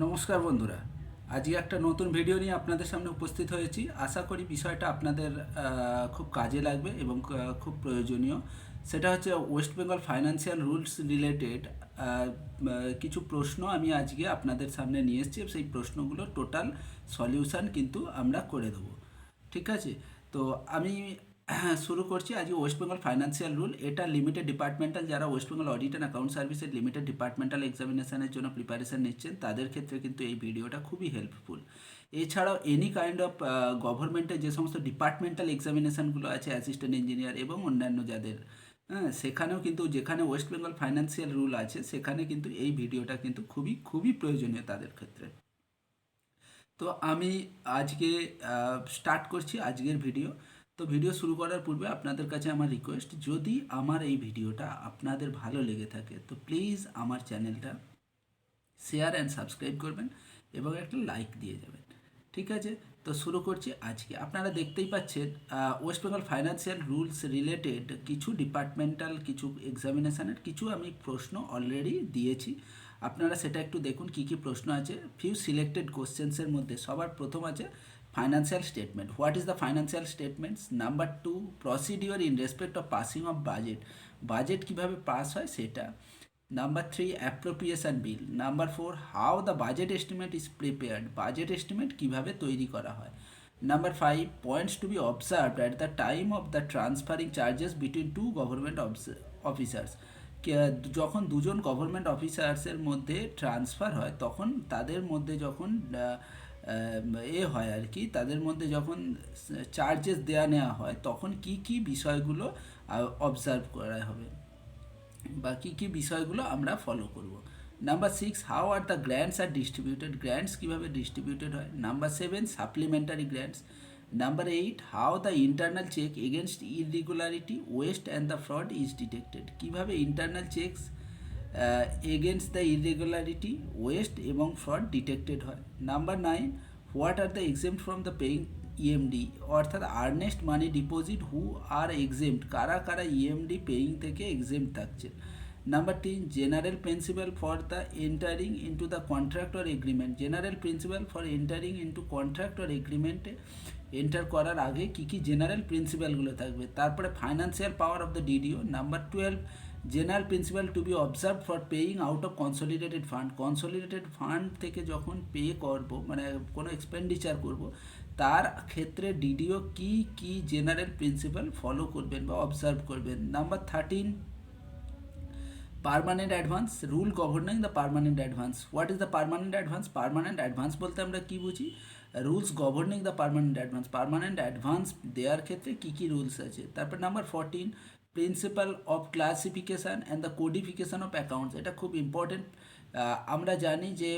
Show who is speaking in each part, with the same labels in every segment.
Speaker 1: নমস্কার বন্ধুরা, আজকে একটা নতুন ভিডিও নিয়ে আপনাদের সামনে উপস্থিত হয়েছি। আশা করি বিষয়টা আপনাদের খুব কাজে লাগবে এবং খুব প্রয়োজনীয়। সেটা হচ্ছে West Bengal financial rules related কিছু প্রশ্ন আমি আজকে আপনাদের সামনে নিয়ে এসেছি। সেই প্রশ্নগুলো টোটাল সলিউশন কিন্তু আমরা করে দেবো। ঠিক আছে, তো আমি শুরু করছি। আজকে ওয়েস্ট বেঙ্গল ফাইন্যান্সিয়াল রুল, এটা লিমিটেড ডিপার্টমেন্টাল, যারা West Bengal audit and account সার্ভিসের লিমিটেড ডিপার্টমেন্টাল এক্সামিনেশনের জন্য প্রিপারেশন নিচ্ছেন, তাদের ক্ষেত্রে কিন্তু এই ভিডিওটা খুবই হেল্পফুল। এছাড়াও এনি কাইন্ড অফ গভর্নমেন্টের যে সমস্ত ডিপার্টমেন্টাল এক্সামিনেশনগুলো আছে, অ্যাসিস্ট্যান্ট ইঞ্জিনিয়ার এবং অন্যান্য যাদের, হ্যাঁ, সেখানেও কিন্তু যেখানে ওয়েস্ট বেঙ্গল ফাইন্যান্সিয়াল রুল আছে সেখানে কিন্তু এই ভিডিওটা কিন্তু খুবই খুবই প্রয়োজনীয় তাদের ক্ষেত্রে। তো আমি আজকে স্টার্ট করছি আজকের ভিডিও। তো ভিডিও শুরু করার পূর্বে আপনাদের কাছে আমার রিকোয়েস্ট, যদি আমার এই ভিডিওটা আপনাদের ভালো লেগে থাকে তো প্লিজ আমার চ্যানেলটা শেয়ার অ্যান্ড সাবস্ক্রাইব করবেন এবং একটা লাইক দিয়ে যাবেন। ঠিক আছে, তো শুরু করছি। আজকে আপনারা দেখতেই পাচ্ছেন West Bengal financial rules related কিছু ডিপার্টমেন্টাল কিছু এক্সামিনেশানের কিছু আমি প্রশ্ন অলরেডি দিয়েছি। আপনারা সেটা একটু দেখুন কি কি প্রশ্ন আছে। ফিউ সিলেক্টেড কোশ্চেন্সের মধ্যে সবার প্রথম আছে financial statement. What is the financial statements? Number 2, procedure in respect of passing of budget, budget কীভাবে পাস হয় সেটা। Number 3, appropriation bill. Number 4, how the budget estimate is prepared. Budget estimate কিভাবে তৈরি করা হয়। Number 5, points to be observed at the time of the transferring charges between two government officers. যখন দুজন government অফিসার্সের মধ্যে ট্রান্সফার হয় তখন তাদের মধ্যে যখন হয় আর কি, তাদের মধ্যে যখন চার্জেস দেয়া নেওয়া হয় তখন কি কি বিষয়গুলো অবজার্ভ করা হবে বা কী কী বিষয়গুলো আমরা ফলো করব। Number 6, how are the grants are distributed, grants কীভাবে ডিস্ট্রিবিউটেড হয়। Number 7, supplementary grants. Number 8, how the internal check against irregularity, waste and the fraud is detected, কীভাবে internal checks against the irregularity, waste এবং fraud detected হয়। Number 9, what are the exempt from the paying EMD, অর্থাৎ earnest money deposit who are exempt, কারা কারা EMD paying থেকে exempt থাকছে। Number 10, general principal for the entering into the contract or agreement, general principal for entering into contract or এগ্রিমেন্টে enter করার আগে কী কী জেনারেল প্রিন্সিপালগুলো থাকবে। তারপরে financial power of the DDO. Number 12, general principal to be observe for paying out of consolidated fund, consolidated fund থেকে যখন পে করব মানে কোনো এক্সপেন্ডিচার করব তার ক্ষেত্রে ডিডিও কি কি জেনারেল প্রিন্সিপাল ফলো করবেন বা অবজার্ভ করবেন। Number 13, permanent advance, rule governing the permanent advance. What is the permanent advance? Permanent advance বলতে আমরা কী বুঝি? Rules governing the permanent advance, permanent advance দেওয়ার ক্ষেত্রে কী কী রুলস আছে। তারপর number 14, principal of classification and the codification of accounts, এটা খুব ইম্পর্টেন্ট। আমরা জানি যে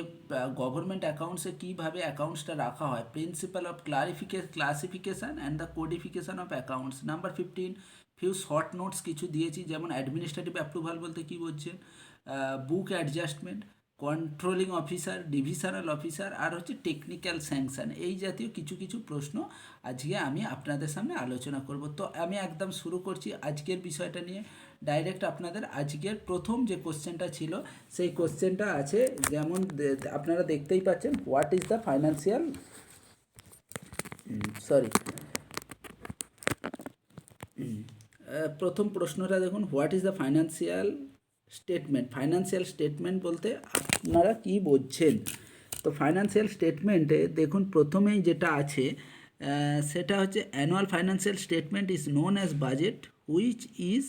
Speaker 1: গভর্নমেন্ট অ্যাকাউন্টসে কীভাবে অ্যাকাউন্টসটা রাখা হয়, principal of classification and the codification of accounts. Number 15, few short notes কিছু দিয়েছি, যেমন অ্যাডমিনিস্ট্রেটিভ অ্যাপ্রুভাল বলতে কী বলছেন, book adjustment, controlling officer, divisional officer, আর হচ্ছে টেকনিক্যাল স্যাংশন, এই জাতীয় কিছু কিছু প্রশ্ন আজকে আমি আপনাদের সামনে আলোচনা করব। তো আমি একদম শুরু করছি আজকের বিষয়টা নিয়ে। ডাইরেক্ট আপনাদের আজকের প্রথম যে কোশ্চেনটা ছিল সেই কোশ্চেনটা আছে, যেমন আপনারা দেখতেই পাচ্ছেন, what is the financial sorry প্রথম প্রশ্নটা দেখুন, what is the financial statement. Financial statement বলতে আপনারা কি বুঝছেন? তো ফাইন্যান্সিয়াল স্টেটমেন্টে দেখুন প্রথমেই যেটা আছে সেটা হচ্ছে annual financial statement is known as budget which is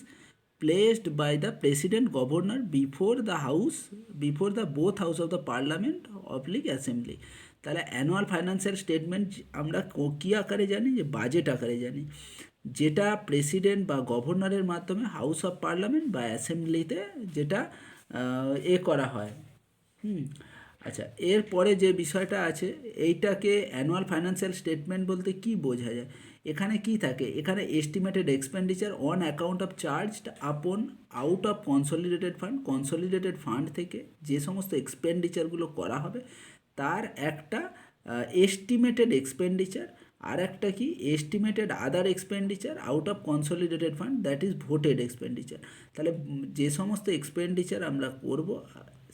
Speaker 1: placed by the president governor before the both house of the parliament oblique assembly. তাহলে অ্যানুয়াল ফাইন্যান্সিয়াল স্টেটমেন্ট আমরা কী আকারে জানি, যে বাজেট আকারে জানি, যেটা প্রেসিডেন্ট বা গভর্নরের মাধ্যমে হাউস অফ পার্লামেন্ট বা অ্যাসেম্বলিতে যেটা করা হয়। আচ্ছা, এরপরে যে বিষয়টা আছে এইটাকে অ্যানুয়াল ফাইন্যান্সিয়াল স্টেটমেন্ট বলতে কি বোঝা যায়, এখানে কি থাকে, এখানে estimated expenditure on account of charged upon out of consolidated fund, consolidated fund থেকে যে সমস্ত এক্সপেন্ডিচারগুলো করা হবে তার একটা এস্টিমেটেড এক্সপেন্ডিচার, আর একটা কি estimated other expenditure out of consolidated fund, that is voted expenditure. তাহলে যে সমস্ত এক্সপেন্ডিচার আমরা করব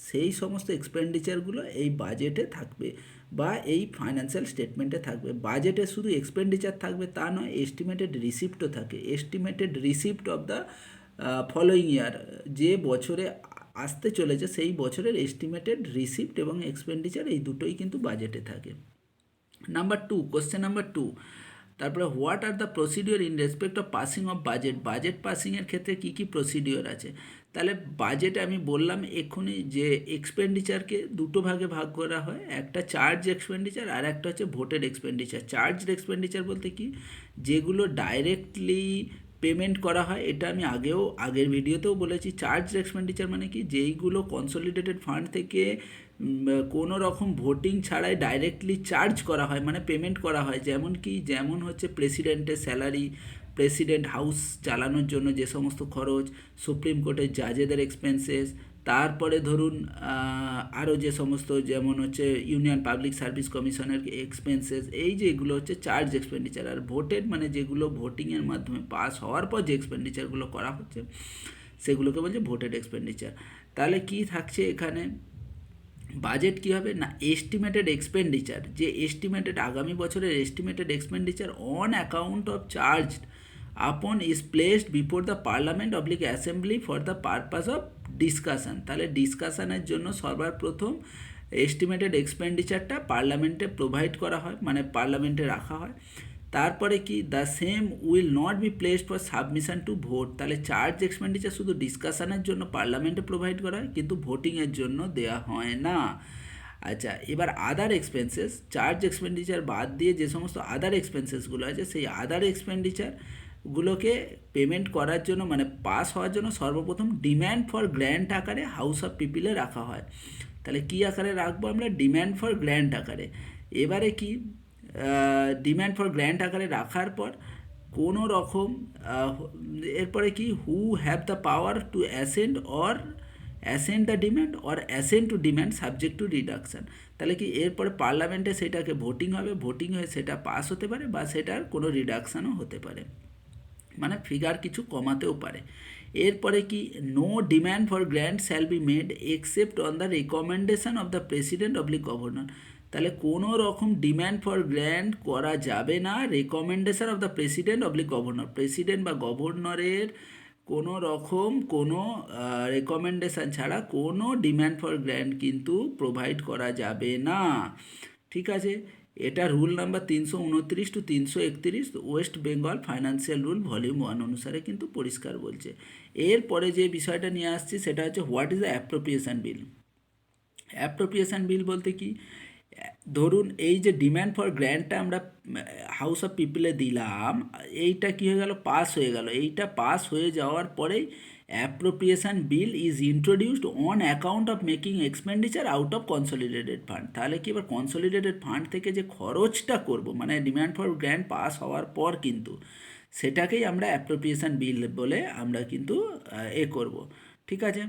Speaker 1: সেই সমস্ত এক্সপেন্ডিচারগুলো এই বাজেটে থাকবে বা এই ফাইন্যান্সিয়াল স্টেটমেন্টে থাকবে। বাজেটে শুধু এক্সপেন্ডিচার থাকবে তা নয়, এস্টিমেটেড রিসিপ্টও থাকে। Estimated receipt of the following year, যে বছরে আসতে চলেছে সেই বছরের এস্টিমেটেড রিসিপ্ট এবং এক্সপেন্ডিচার এই দুটোই কিন্তু বাজেটে থাকে। নাম্বার 2, কোশ্চেন নাম্বার 2, তারপরে what are the procedure in respect of passing of budget. Budget পাসিংয়ের ক্ষেত্রে কী কী প্রসিডিওর আছে। তাহলে বাজেটে আমি বললাম এক্ষুনি যে এক্সপেন্ডিচারকে দুটো ভাগে ভাগ করা হয়, একটা চার্জ এক্সপেন্ডিচার আর একটা হচ্ছে ভোটেড এক্সপেন্ডিচার। চার্জ এক্সপেন্ডিচার বলতে কি, যেগুলো ডাইরেক্টলি পেমেন্ট করা হয়, এটা আমি আগের ভিডিওতেও বলেছি। চার্জ এক্সপেন্ডিচার মানে কি, যেইগুলো কনসলিডেটেড ফান্ড থেকে কোনো রকম ভোটিং ছাড়াই ডাইরেক্টলি চার্জ করা হয়, মানে পেমেন্ট করা হয়। যেমন হচ্ছে প্রেসিডেন্টের স্যালারি, প্রেসিডেন্ট হাউস চালানোর জন্য যে সমস্ত খরচ, সুপ্রিম কোর্টের জাজেদের এক্সপেন্সেস, তারপরে ধরুন আরও যে সমস্ত, যেমন হচ্ছে ইউনিয়ন পাবলিক সার্ভিস কমিশনের এক্সপেন্সেস, এই যে এগুলো হচ্ছে চার্জ এক্সপেন্ডিচার। আর ভোটেড মানে যেগুলো ভোটিংয়ের মাধ্যমে পাস হওয়ার পর যে এক্সপেন্ডিচারগুলো করা হচ্ছে সেগুলোকে বলছে ভোটেড এক্সপেন্ডিচার। তাহলে কি থাকছে এখানে, বাজেট কী হবে না, এস্টিমেটেড এক্সপেন্ডিচার, যে এস্টিমেটেড আগামী বছরের estimated expenditure on account of charge upon is placed before the parliament oblique assembly for the purpose of discussion. তাহলে ডিসকাশনের জন্য সবার প্রথম এস্টিমেটেড এক্সপেন্ডিচারটা পার্লামেন্টে প্রোভাইড করা হয়, মানে পার্লামেন্টে রাখা হয়। তারপরে কি, the same will not be placed for submission to vote. তাহলে চার্জ এক্সপেন্ডিচার শুধু ডিসকাশনের জন্য পার্লামেন্টে প্রোভাইড করা হয়, কিন্তু ভোটিংয়ের জন্য দেওয়া হয় না। আচ্ছা, এবার আদার এক্সপেন্সেস, চার্জ এক্সপেন্ডিচার বাদ দিয়ে যে সমস্ত আদার এক্সপেন্সেসগুলো আছে, সেই আদার এক্সপেন্ডিচারগুলোকে পেমেন্ট করার জন্য, মানে পাস হওয়ার জন্য সর্বপ্রথম ডিম্যান্ড ফর গ্র্যান্ট আকারে হাউস অফ পিপলে রাখা হয়। তাহলে কী আকারে রাখবো আমরা, ডিম্যান্ড ফর গ্র্যান্ট আকারে। এবারে কি, ডিম্যান্ড ফর গ্র্যান্ট আকারে রাখার পর কোনো রকম এরপরে কি, who have the power to assent the demand or assent to demand subject to reduction. তাহলে কি, এরপরে পার্লামেন্টে সেটাকে ভোটিং হবে, ভোটিং হয়ে সেটা পাস হতে পারে বা সেটার কোনো রিডাকশানও হতে পারে, মানে ফিগার কিছু কমাতেও পারে। এরপরে কি, no demand for grant shall be made except on the recommendation of the president oblique governor. তাহলে কোনো রকম ডিম্যান্ড ফর গ্র্যান্ট করা যাবে না recommendation of the president oblique governor. President বা গভর্নরের কোনো রকম কোনো রেকমেন্ডেশন ছাড়া কোনো ডিম্যান্ড ফর গ্র্যান্ট কিন্তু প্রোভাইড করা যাবে না। ঠিক আছে, এটা rule number 329 to 331 West Bengal financial rule volume 1 অনুসারে কিন্তু পরিষ্কার বলছে। এরপরে যে বিষয়টা নিয়ে আসছি সেটা হচ্ছে what is the appropriation bill. Appropriation bill বলতে কি, ধরুন এই যে ডিম্যান্ড ফর গ্র্যান্টটা আমরা হাউস অফ পিপলে দিলাম, এইটা কী হয়ে গেল, পাস হয়ে গেল। এইটা পাস হয়ে যাওয়ার পরেই appropriation bill is introduced on account of making expenditure out of consolidated fund. তাহলে কি, এবার কনসলিডেটেড ফান্ড থেকে যে খরচটা করব, মানে ডিম্যান্ড ফর গ্র্যান্ট পাস হওয়ার পর কিন্তু সেটাকেই আমরা অ্যাপ্রোপ্রিয়েশন বিল বলে আমরা কিন্তু করব। ঠিক আছে,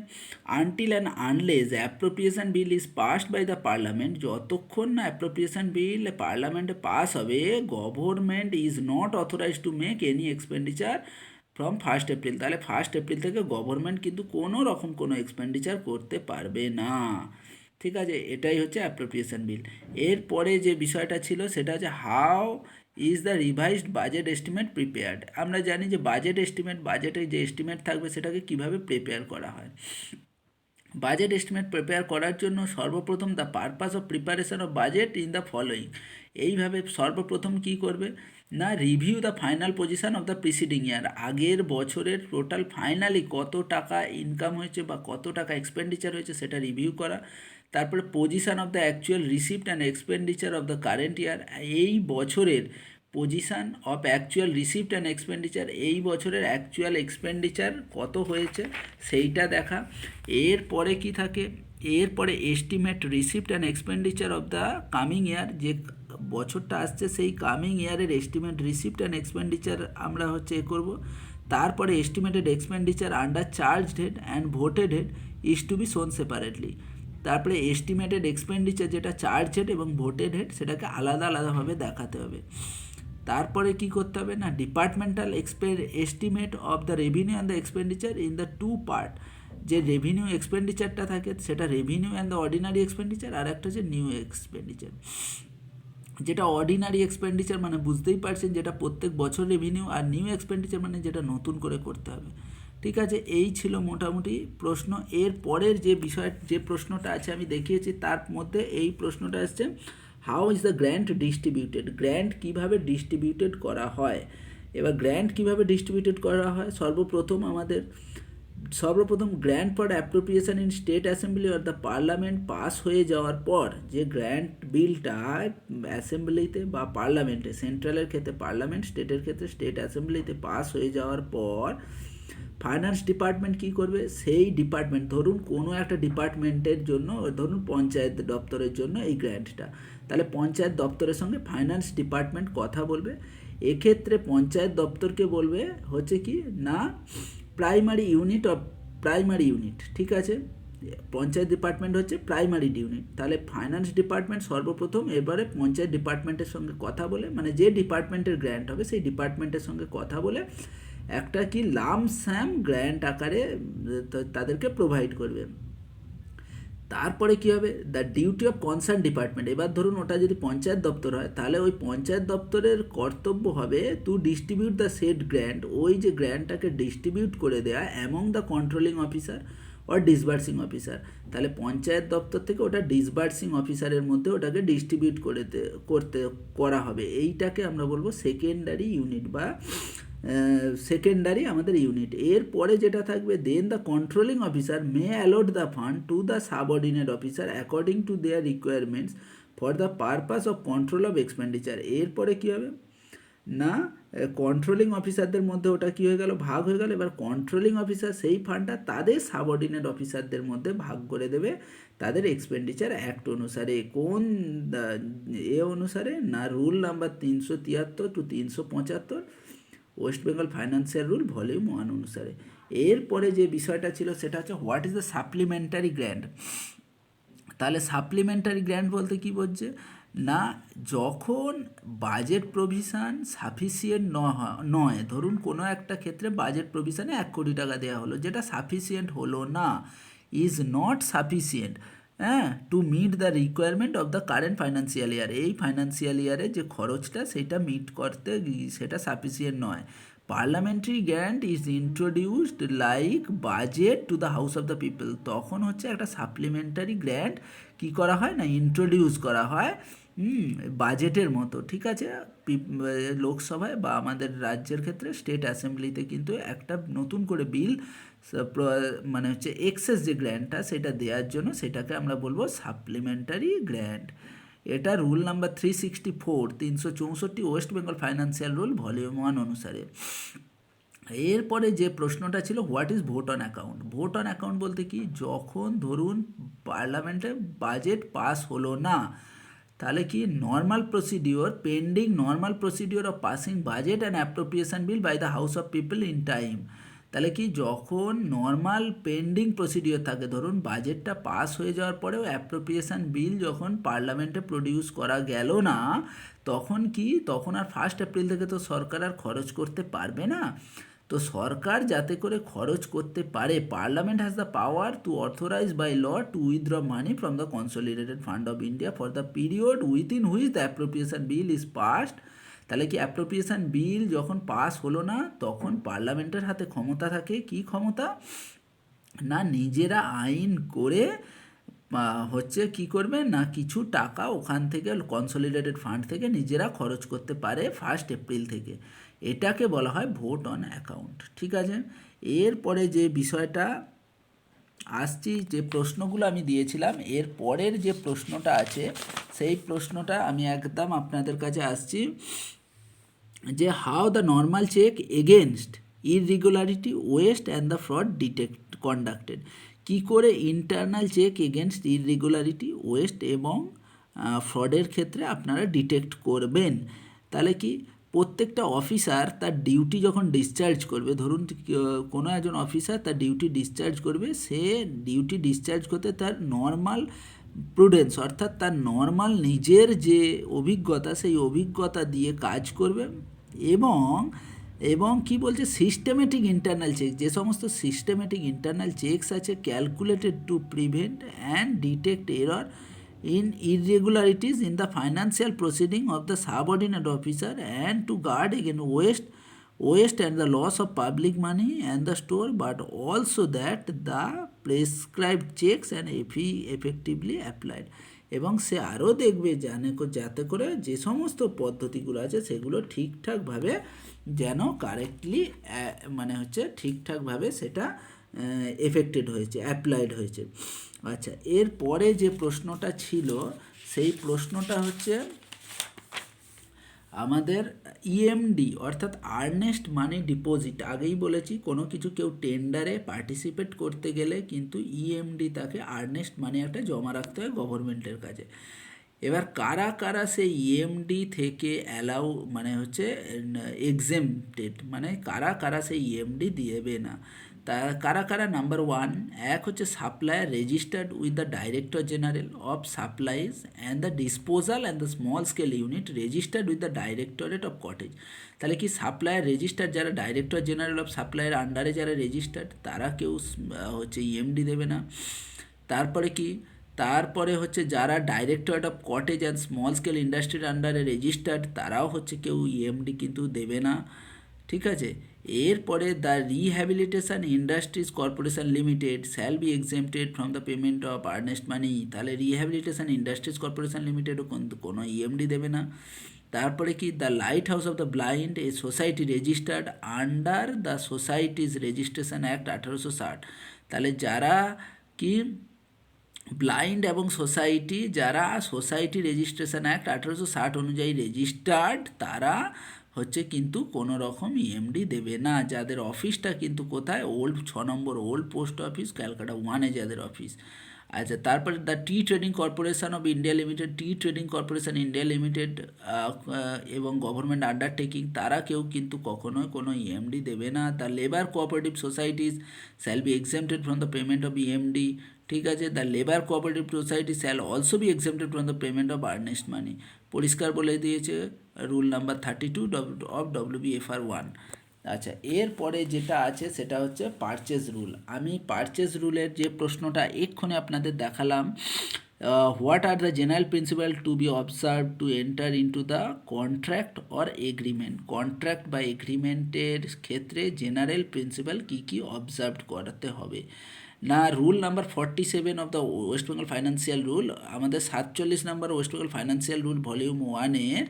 Speaker 1: until and unless appropriation bill is passed by the parliament, যতক্ষণ না অ্যাপ্রোপ্রিয়েশন বিল পার্লামেন্টে পাস হবে, government is not authorize to make any expenditure from 1 April. তাহলে 1 এপ্রিল থেকে গভর্নমেন্ট কিন্তু কোনো রকম কোনো এক্সপেন্ডিচার করতে পারবে না। ঠিক আছে, এটাই হচ্ছে অ্যাপ্রোপ্রিয়েশন বিল। এরপরে যে বিষয়টা ছিল সেটা হচ্ছে how is the revised budget estimate prepared. আমরা জানি যে বাজেটে যে এস্টিমেট থাকবে সেটাকে কিভাবে প্রিপেয়ার করা হয়। বাজেট এস্টিমেট প্রিপেয়ার করার জন্য সর্বপ্রথম the purpose of preparation of budget in the following, এইভাবে সর্বপ্রথম কি করবে না, review the final position of the preceding year, আগের বছরের টোটাল ফাইনালি কত টাকা ইনকাম হয়েছে বা কত টাকা এক্সপেন্ডিচার হয়েছে সেটা রিভিউ করা। তারপরে position of the actual receipt and expenditure of the current year, এই বছরের position of actual receipt and expenditure, এই বছরের অ্যাকচুয়াল এক্সপেন্ডিচার কত হয়েছে সেইটা দেখা। এরপরে কি থাকে, এরপরে estimate receipt and expenditure of the coming ইয়ার, যে বছরটা আসছে সেই কামিং ইয়ারের এস্টিমেট রিসিপ্ট অ্যান্ড এক্সপেন্ডিচার আমরা হচ্ছে করব। তারপরে estimated expenditure under charge head and voted head is to be shown separately. তারপরে এস্টিমেটেড এক্সপেন্ডিচার যেটা চার্জ হেড এবং ভোটেড হেড সেটাকে আলাদা আলাদাভাবে দেখাতে হবে। তারপরে কি করতে হবে না, departmental estimate of the revenue and the expenditure in the 2 part, যে রেভিনিউ এক্সপেন্ডিচারটা থাকে সেটা revenue and the ordinary expenditure, আর একটা হচ্ছে নিউ এক্সপেন্ডিচার। যেটা অর্ডিনারি এক্সপেন্ডিচার মানে বুঝতেই পারছেন যেটা প্রত্যেক বছর রেভিনিউ, আর নিউ এক্সপেন্ডিচার মানে যেটা নতুন করে করতে হবে। ঠিক আছে, এই ছিল মোটামুটি প্রশ্ন। এর পরের যে বিষয় যে প্রশ্নটা আছে আমি দেখিয়েছি, তার মধ্যে এই প্রশ্নটা আসছে, how is the grant distributed, grant কীভাবে ডিস্ট্রিবিউটেড করা হয়। এবার গ্র্যান্ট কীভাবে ডিস্ট্রিবিউটেড করা হয়, সর্বপ্রথম grant for appropriation in state assembly or the parliament pass হয়ে যাওয়ার পর, যে গ্র্যান্ট বিলটা অ্যাসেম্বলিতে বা পার্লামেন্টে, সেন্ট্রালের ক্ষেত্রে পার্লামেন্ট, স্টেটের ক্ষেত্রে স্টেট অ্যাসেম্বলিতে পাস হয়ে যাওয়ার পর ফাইন্যান্স ডিপার্টমেন্ট কী করবে, সেই ডিপার্টমেন্ট, ধরুন কোনো একটা ডিপার্টমেন্টের জন্য, ধরুন পঞ্চায়েত দপ্তরের জন্য এই গ্র্যান্টটা, তাহলে পঞ্চায়েত দপ্তরের সঙ্গে ফাইন্যান্স ডিপার্টমেন্ট কথা বলবে। এক্ষেত্রে পঞ্চায়েত দপ্তরকে বলবে হচ্ছে কি না, প্রাইমারি ইউনিট, ঠিক আছে, পঞ্চায়েত ডিপার্টমেন্ট হচ্ছে প্রাইমারি ইউনিট। তাহলে ফাইন্যান্স ডিপার্টমেন্ট সর্বপ্রথম এবারে পঞ্চায়েত ডিপার্টমেন্টের সঙ্গে কথা বলে, মানে যে ডিপার্টমেন্টের গ্র্যান্ট হবে সেই ডিপার্টমেন্টের সঙ্গে কথা বলে একটা কি লামস্যাম গ্র্যান্ট আকারে তাদেরকে প্রোভাইড করবে। তারপরে কী হবে, the duty of concern department, এবার ধরুন ওটা যদি পঞ্চায়েত দপ্তর হয় তাহলে ওই পঞ্চায়েত দপ্তরের কর্তব্য হবে two distribute the shed grant, ওই যে গ্র্যান্টটাকে ডিস্ট্রিবিউট করে দেওয়া among the controlling officer or disbursing officer. তাহলে পঞ্চায়েত দপ্তর থেকে ওটা ডিসবার্সিং অফিসারের মধ্যে ওটাকে ডিস্ট্রিবিউট করা হবে। এইটাকে আমরা বলবো সেকেন্ডারি ইউনিট বা সেকেন্ডারি আমাদের ইউনিট। এরপরে যেটা থাকবে, then the controlling officer may allot the fund to the subordinate officer according to their requirements for the purpose of control of expenditure. এরপরে কী হবে না, কন্ট্রোলিং অফিসারদের মধ্যে ওটা কী হয়ে গেল, ভাগ হয়ে গেল। এবার কন্ট্রোলিং অফিসার সেই ফান্ডটা তাদের সাবঅর্ডিনেট অফিসারদের মধ্যে ভাগ করে দেবে তাদের এক্সপেন্ডিচার অ্যাক্ট অনুসারে। কোন অনুসারে না, rule number 373 to 375 West Bengal financial rule volume 1 অনুসারে। এরপরে যে বিষয়টা ছিল সেটা হচ্ছে what is the supplementary grant. তাহলে সাপ্লিমেন্টারি গ্র্যান্ট বলতে কী বলছে না, যখন বাজেট প্রভিশন সাফিসিয়েন্ট নয়, ধরুন কোনো একটা ক্ষেত্রে বাজেট প্রভিশনে 1 কোটি টাকা দেওয়া হলো, যেটা সাফিসিয়েন্ট হলো না, is not sufficient to meet the requirement of the current financial year, এই ফাইন্যান্সিয়াল ইয়ারে যে খরচটা সেটা মিট করতে সেটা সাফিসিয়েন্ট নয়। Parliamentary grant is introduced like budget to the house of the people, তখন হচ্ছে একটা সাপ্লিমেন্টারি গ্র্যান্ট কী করা হয় না, ইন্ট্রোডিউস করা হয় বাজেটের মতো। ঠিক আছে, লোকসভায় বা আমাদের রাজ্যের ক্ষেত্রে স্টেট অ্যাসেম্বলিতে কিন্তু একটা নতুন করে বিল মানে হচ্ছে এক্সেস যে গ্র্যান্টটা সেটা দেওয়ার জন্য সেটাকে আমরা বলবো সাপ্লিমেন্টারি গ্র্যান্ট। এটা rule number 364 West Bengal financial rule volume 1 অনুসারে। এরপরে যে প্রশ্নটা ছিল what is vote on account. Vote on account বলতে কি, যখন ধরুন পার্লামেন্টে বাজেট পাস হলো না, তাহলে কি normal procedure pending normal procedure of passing budget and appropriation bill by the house of people in time. তাহলে কি যখন নর্মাল পেন্ডিং প্রসিডিওর থাকে, ধরুন বাজেটটা পাস হয়ে যাওয়ার পরেও অ্যাপ্রোপ্রিয়েশন বিল যখন পার্লামেন্টে প্রডিউস করা গেল না, তখন কি, তখন আর 1 এপ্রিল থেকে তো সরকার আর খরচ করতে পারবে না। তো সরকার যাতে করে খরচ করতে পারে, parliament has the power to authorize by law to withdraw money from the consolidated fund of India for the period within which the appropriation bill is passed. তাহলে কি অ্যাপ্রোপ্রিয়েশন বিল যখন পাস হলো না, তখন পার্লামেন্টের হাতে ক্ষমতা থাকে, কি ক্ষমতা না, নিজেরা আইন করে হচ্ছে কি করবে না, কিছু টাকা ওখান থেকে কনসলিডেটেড ফান্ড থেকে নিজেরা খরচ করতে পারে 1 এপ্রিল থেকে। এটাকে বলা হয় ভোট অন অ্যাকাউন্ট। ঠিক আছে, এরপরে যে বিষয়টা আসছি, যে প্রশ্নগুলো আমি দিয়েছিলাম, এর পরের যে প্রশ্নটা আছে সেই প্রশ্নটা আমি একদম আপনাদের কাছে আসছি, যে how the normal check against irregularity waste and the fraud conducted. কী করে internal check against irregularity waste এবং ফ্রডের ক্ষেত্রে আপনারা ডিটেক্ট করবেন। তাহলে কি, প্রত্যেকটা অফিসার তার ডিউটি যখন ডিসচার্জ করবে, ধরুন কোনো একজন অফিসার তার ডিউটি ডিসচার্জ করবে, সে ডিউটি ডিসচার্জ করতে তার নর্মাল প্রুডেন্স অর্থাৎ তার নর্মাল নিজের যে অভিজ্ঞতা সেই অভিজ্ঞতা দিয়ে কাজ করবে, এবং
Speaker 2: এবং কি বলছে সিস্টেমেটিক ইন্টারনাল চেক, যে সমস্ত সিস্টেমেটিক ইন্টারনাল চেকস আছে calculated to prevent and detect error in irregularities in the financial proceeding of the subordinate officer and to guard again waste and the loss of public money and the store, but also that the prescribed checks and effectively applied. এবং সে আরও দেখবে যাতে করে যে সমস্ত পদ্ধতিগুলো আছে সেগুলো ঠিকঠাকভাবে যেন কারেক্টলি মানে হচ্ছে ঠিকঠাকভাবে সেটা এফেক্টেড হয়েছে, অ্যাপ্লাইড হয়েছে। আচ্ছা, এরপরে যে প্রশ্নটা ছিল সেই প্রশ্নটা হচ্ছে আমাদের ইএমডি অর্থাৎ আর্নেস্ট মানি ডিপোজিট। আগেই বলেছি কোনো কিছু কেউ টেন্ডারে পার্টিসিপেট করতে গেলে কিন্তু ইএমডি তাকে আর্নেস্ট মানি একটা জমা রাখতে হয় গভর্নমেন্টের কাছে। এবার কারা কারা সেই ইএমডি থেকে অ্যালাউ মানে হচ্ছে এক্সেমটেড, মানে কারা কারা সেই ইএমডি দিয়েবে না, তা কারা কারা? নাম্বার 1, এক হচ্ছে supplier registered with the director general of supplies and the disposal and the small scale unit registered with the directorate of cottage. তাহলে কি সাপ্লায়ার রেজিস্টার্ড যারা ডাইরেক্টর জেনারেল অফ সাপ্লাইয়ের আন্ডারে যারা রেজিস্টার্ড তারা কেউ হচ্ছে ইএমডি দেবে না। তারপরে কি? তারপরে হচ্ছে যারা directorate of cottage and small scale ইন্ডাস্ট্রির আন্ডারে রেজিস্টার্ড তারাও হচ্ছে কেউ ইএমডি কিন্তু দেবে না, ঠিক আছে। এরপরে the rehabilitation industries corporation limited shall be exempted from the payment of earnest money. তাহলে রিহ্যাবিলিটেশন ইন্ডাস্ট্রিজ কর্পোরেশন লিমিটেডও কোনো ইএমডি দেবে না। তারপরে কি? The light house of the blind a society registered under the societies registration act 1860। তাহলে যারা কি blind এবং সোসাইটি, যারা সোসাইটি রেজিস্ট্রেশন অ্যাক্ট 1860 অনুযায়ী রেজিস্টার্ড তারা হচ্ছে কিন্তু কোনো রকম ইএমডি দেবে না। যাদের অফিসটা কিন্তু কোথায়? 6 নম্বর ওল্ড পোস্ট অফিস, ক্যালকাটা 1-এ যাদের অফিস। আচ্ছা, তারপরে the tea trading corporation of India limited, tea trading corporation India limited এবং গভর্নমেন্ট আন্ডারটেকিং তারা কেউ কিন্তু কখনোই কোনো ইএমডি দেবে না। The labour cooperative societies shall be exempted from the payment of EMD, ঠিক আছে। The labour cooperative society shall also be exempted from the payment of earnest money. পরিষ্কার বলে দিয়েছে রুল নাম্বার 32 অফ WBFR 1। আচ্ছা, এরপরে যেটা আছে সেটা হচ্ছে পারচেজ রুল। আমি পারচেজ রুলের যে প্রশ্নটা এক্ষুনি আপনাদের দেখালাম, what are the general principal to be observe to enter into the contract or agreement. Contract বা এগ্রিমেন্টের ক্ষেত্রে জেনারেল প্রিন্সিপাল কী কী অবজার্ভ করাতে হবে না? Rule number 47 of the West Bengal financial rule, আমাদের 47 নম্বর West Bengal financial rule volume 1-এর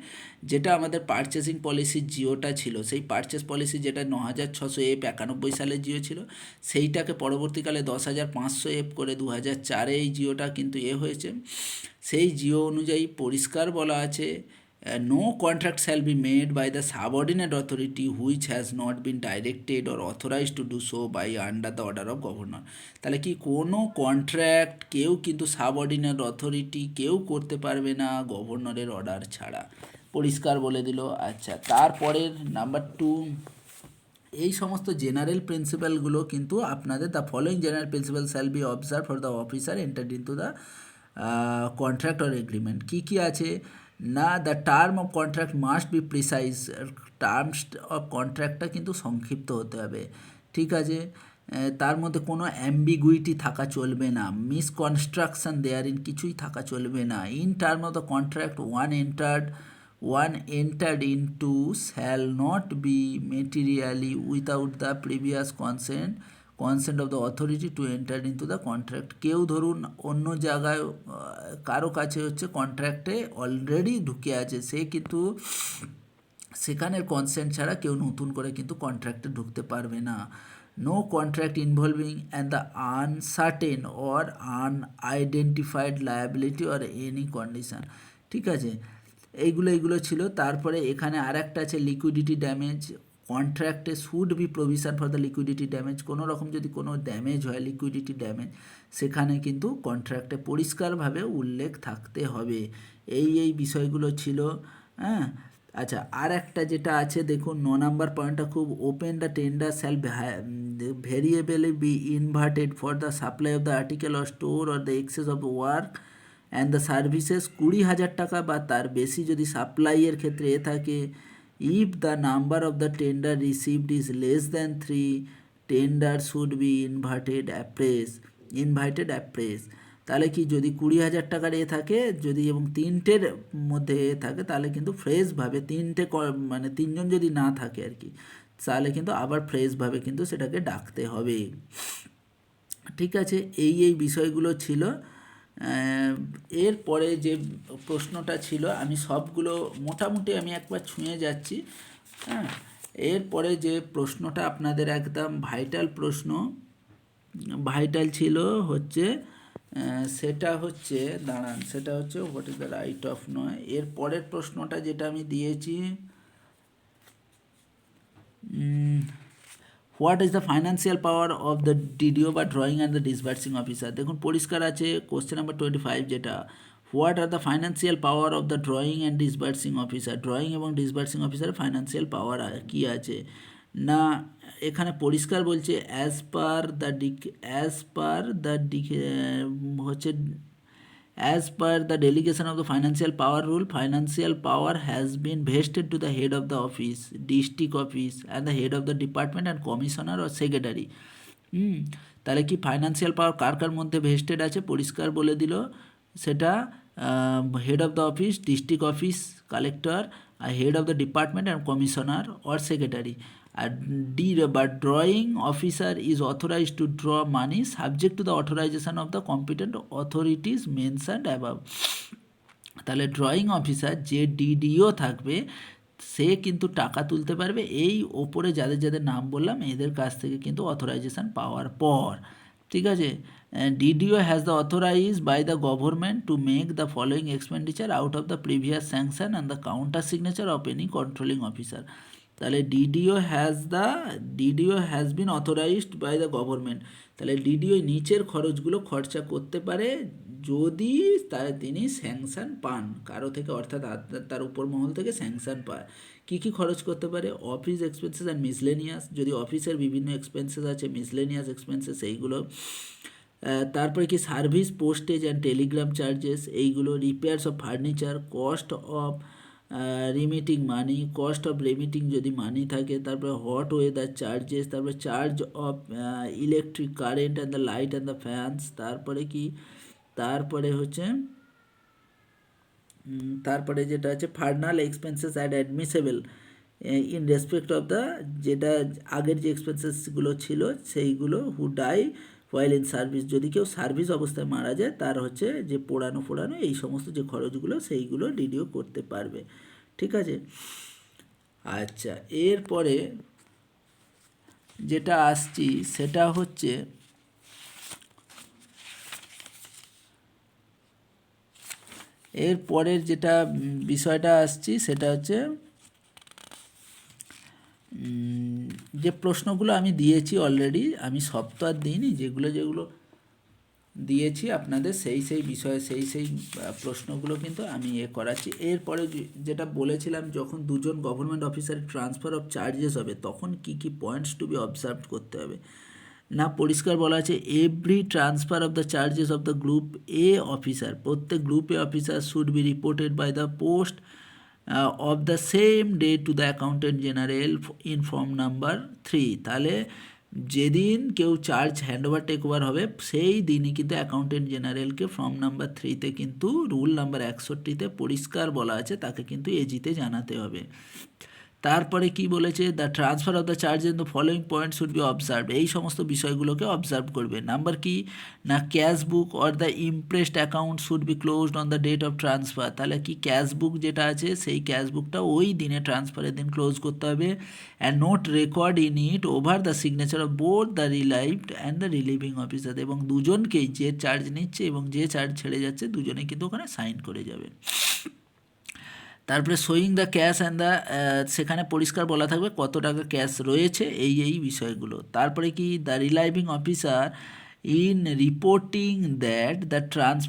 Speaker 2: যেটা আমাদের পারচেসিং পলিসির জিওটা ছিল, সেই পারচেস পলিসি যেটা 9600 এফ 91 সালের জিও ছিল, সেইটাকে পরবর্তীকালে 10500 এফ করে 2004-এ এই জিওটা কিন্তু হয়েছে। সেই জিও অনুযায়ী পরিষ্কার বলা আছে, no contract shall be made by the subordinate authority which has not been directed or authorized to do so by under the order of governor। তাহলে কি কোনো কন্ট্রাক্ট কেউ কিন্তু সাবঅর্ডিনেট অথরিটি কেউ করতে পারবে না গভর্নরের অর্ডার ছাড়া, পরিষ্কার বলে দিল। আচ্ছা, তারপরের নাম্বার 2, এই সমস্ত জেনারেল প্রিন্সিপালগুলো কিন্তু আপনাদের the following general principal shall be observe for the officer entered into the contract or agreement. কী কী আছে না? The term of contract must be precise. Terms of কন্ট্রাক্টটা কিন্তু সংক্ষিপ্ত হতে হবে, ঠিক আছে। তার মধ্যে কোনো অ্যাম্বিগুইটি থাকা চলবে না, মিসকনস্ট্রাকশন দেয়ারিন কিছুই থাকা চলবে না। In term of the contract one entered into shall not be materially without the previous consent of the authority to enter into the contract। কেউ ধরুন অন্য জায়গায় কারো কাছে হচ্ছে কন্ট্রাক্টে অলরেডি ঢুকে আছে, সে কিন্তু সেখানের কনসেন্ট ছাড়া কেউ নতুন করে কিন্তু কন্ট্রাক্টে ঢুকতে পারবে না। No contract involving and the uncertain or unidentified liability or any condition, ঠিক আছে। এইগুলো ছিল। তারপরে এখানে আর একটা আছে লিকুইডিটি ড্যামেজ। কন্ট্রাক্টে should be provision for the liquidity damage. কোনো রকম যদি কোনো ড্যামেজ হয় লিকুইডিটি ড্যামেজ, সেখানে কিন্তু কন্ট্রাক্টে পরিষ্কারভাবে উল্লেখ থাকতে হবে। এই বিষয়গুলো ছিল, হ্যাঁ। আচ্ছা, আর একটা যেটা আছে দেখুন 9 নম্বর পয়েন্টটা খুব open the tender shall variably be inverted for the supply of the article or store or the excess of the work and the services. 20,000 টাকা বা তার বেশি যদি সাপ্লাইয়ের ক্ষেত্রে থাকে if the number of the tender received is less than 3, tender should be invited afresh. তাহলে কি, যদি 20,000 টাকার থাকে যদি এবং 3টের মধ্যে থাকে, তাহলে কিন্তু ফ্রেশভাবে মানে 3জন যদি না থাকে আর কি, তাহলে কিন্তু আবার ফ্রেশভাবে কিন্তু সেটাকে ডাকতে হবে। ঠিক আছে, এই বিষয়গুলো ছিল। এরপরে যে প্রশ্নটা ছিল, আমি সবগুলো মোটামুটি আমি একবার ছুঁয়ে যাচ্ছি। হ্যাঁ, এরপরে যে প্রশ্নটা আপনাদের একদম ভাইটাল ছিল হচ্ছে সেটা হচ্ছে what is the write off নয়। এর পরের প্রশ্নটা যেটা আমি দিয়েছি, what is the financial power of the DDO বা drawing and the disbursing officer. দেখুন পরিষ্কার আছে কোশ্চেন নাম্বার 25 যেটা, what are the financial power of the drawing and disbursing officer. Drawing এবং ডিসবার্সিং অফিসারের ফাইন্যান্সিয়াল পাওয়ার কী আছে না, এখানে পরিষ্কার বলছে as per the delegation of the financial power rule, financial power has been vested to the head of the office, district office, and the head of the department and commissioner or secretary. তাহলে কি financial পাওয়ার কার কার মধ্যে vested আছে, পরিষ্কার বলে দিল, সেটা head of the office, district office collector, আর head of the department and commissioner or secretary. আর but drawing officer is authorized to draw money subject to the authorization of the competent authorities mentioned above. তাহলে drawing officer যে DDO থাকবে সে কিন্তু টাকা তুলতে পারবে এই ওপরে যাদের যাদের নাম বললাম এদের কাছ থেকে কিন্তু অথরাইজেশন পাওয়ার পর। ঠিক আছে, DDO has the authorise by the government to make the following expenditure out of the previous sanction and the counter signature of any controlling officer. তাহলে DDO has been authorised by the government. তাহলে DDO নিচের খরচগুলো খরচা করতে পারে যদি তিনি sanction পান কারো থেকে, অর্থাৎ তার উপর মহল থেকে স্যাংশন পায়। কী খরচ করতে পারে, অফিস এক্সপেন্সেস অ্যান্ড মিসলেনিয়াস, যদি অফিসের বিভিন্ন এক্সপেন্সেস আছে, মিসলেনিয়াস এক্সপেন্সেস এইগুলো। তারপরে কি service postage and telegram charges এইগুলো, repairs of furniture, cost of remitting money, cost of remitting যদি মানি থাকে, তারপরে হট ওয়েদার চার্জেস, তারপরে charge of electric current and the light and the fans. তারপরে যেটা আছে funeral expenses add admissible in respect of the, যেটা আগের যে এক্সপেন্সেসগুলো ছিল সেইগুলো, who die while in service, যদি কেউ সার্ভিস অবস্থায় মারা যায় তার যে পোড়ানো এই সমস্ত যে খরচগুলো সেইগুলো ডিডিও করতে পারবে। ঠিক আছে, আচ্ছা, এরপরে যেটা আসছি সেটা হচ্ছে এরপরের যেটা বিষয়টা আসছি সেটা হচ্ছে যে প্রশ্নগুলো আমি দিয়েছি অলরেডি, আমি সব তো আর দিইনি, যেগুলো দিয়েছি আপনাদের সেই বিষয়ে সেই প্রশ্নগুলো কিন্তু আমি করাচ্ছি। এরপরে যেটা বলেছিলাম, যখন দুজন গভর্নমেন্ট অফিসারের ট্রান্সফার অফ চার্জেস হবে তখন কি পয়েন্টস টু বি অবজার্ভ করতে হবে না, পরিষ্কার বলা আছে every transfer of the charges of the group A officer, প্রত্যেক group A officer should be reported by the post of the same day to the accountant general in form number 3। তাহলে যেদিন কেউ চার্জ হ্যান্ডওভার টেক ওভার হবে সেই দিনই কিন্তু accountant জেনারেলকে form number 3-তে কিন্তু rule number 61-তে পরিষ্কার বলা আছে তাকে কিন্তু এজিতে জানাতে হবে। তারপরে কি বলেছে, the transfer of the charge in the following point should be observe, এই সমস্ত বিষয়গুলোকে অবজার্ভ করবে। নাম্বার কি না, cash book or the imprest account should be closed on the date of transfer. তাহলে কি ক্যাশ বুক যেটা আছে সেই ক্যাশ বুকটা ওই দিনে ট্রান্সফারের দিন ক্লোজ করতে হবে। And note record in it over the signature of both the relieved and the relieving officer, এবং দুজনকেই যে চার্জ নিচ্ছে এবং যে চার্জ ছেড়ে যাচ্ছে দুজনেই কিন্তু ওখানে সাইন করে যাবে। তারপরে showing the cash and the, সেখানে পরিষ্কার বলা থাকবে কত টাকা ক্যাশ রয়েছে এই বিষয়গুলো। তারপরে কি the relieving officer in reporting that the transfer